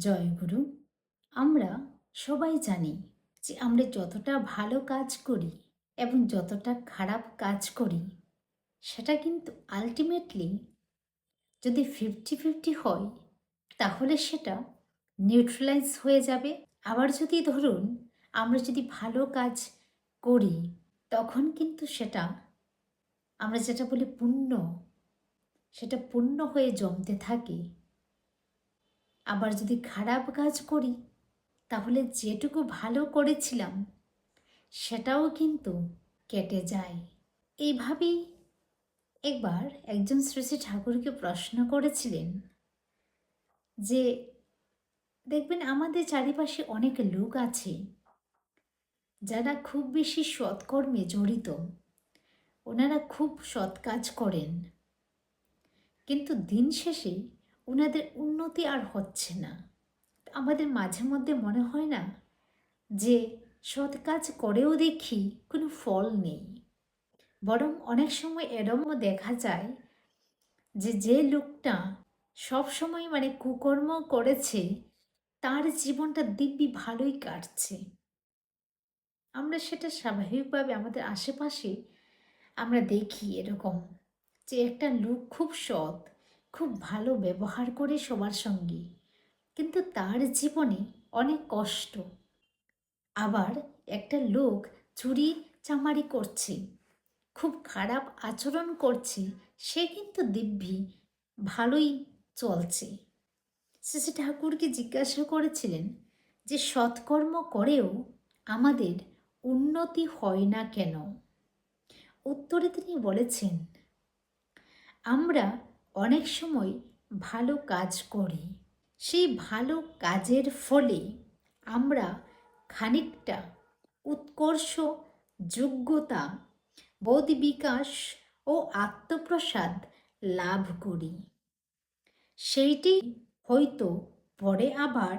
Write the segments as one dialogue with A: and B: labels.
A: জয়গুরু। আমরা সবাই জানি যে আমরা যতটা ভালো কাজ করি এবং যতটা খারাপ কাজ করি সেটা কিন্তু আলটিমেটলি যদি 50-50 হয় তাহলে সেটা নিউট্রালাইজ হয়ে যাবে। আবার যদি ধরুন আমরা যদি ভালো কাজ করি তখন কিন্তু সেটা আমরা যেটা বলি পুণ্য, সেটা পুণ্য হয়ে জমতে থাকে। আবার যদি খারাপ কাজ করি তাহলে যেটুকু ভালো করেছিলাম সেটাও কিন্তু কেটে যায়। এইভাবেই একবার একজন শ্রী শ্রী ঠাকুরকে প্রশ্ন করেছিলেন যে দেখবেন আমাদের চারিপাশে অনেক লোক আছে যারা খুব বেশি সৎকর্মে জড়িত, ওনারা খুব সৎ কাজ করেন, কিন্তু দিন শেষে ওনাদের উন্নতি আর হচ্ছে না। আমাদের মাঝে মধ্যে মনে হয় না যে সৎ কাজ করেও দেখি কোনো ফল নেই, বরং অনেক সময় এরমও দেখা যায় যে যে লোকটা সব সময় কুকর্ম করেছে তার জীবনটা দিব্যি ভালোই কাটছে। আমরা সেটা স্বাভাবিকভাবে আমাদের আশেপাশে আমরা দেখি এরকম যে একটা লোক খুব সৎ, খুব ভালো ব্যবহার করে সবার সঙ্গে, কিন্তু তার জীবনে অনেক কষ্ট। আবার একটা লোক চুরি চামারি করছে, খুব খারাপ আচরণ করছে, সে কিন্তু দিব্যি ভালোই চলছে। শ্রী ঠাকুরকে জিজ্ঞাসা করেছিলেন যে সৎকর্ম করেও আমাদের উন্নতি হয় না কেন? উত্তরে তিনি বলেছেন, আমরা অনেক সময় ভালো কাজ করি, সেই ভালো কাজের ফলে আমরা খানিকটা উৎকর্ষ, যোগ্যতা, বোধ বিকাশ ও আত্মপ্রসাদ লাভ করি। সেইটি হয়তো পরে আবার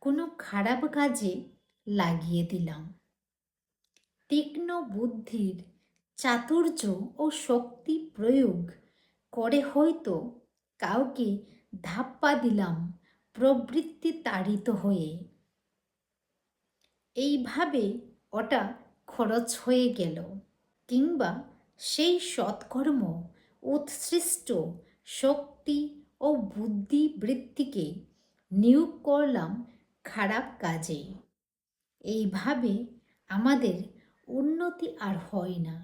A: কোনো খারাপ কাজে লাগিয়ে দিলাম। তীক্ষ্ণ বুদ্ধির চাতুর্য ও শক্তি প্রয়োগ করে হয়তো কাউকে ধাপ্পা দিলাম প্রবৃত্তি তাড়িত হয়ে, এইভাবে ওটা খরচ হয়ে গেল। কিংবা সেই সৎকর্ম উৎসৃষ্ট শক্তি ও বুদ্ধিবৃত্তিকে নিয়োগ করলাম খারাপ কাজে। এইভাবে আমাদের উন্নতি আর হয় না।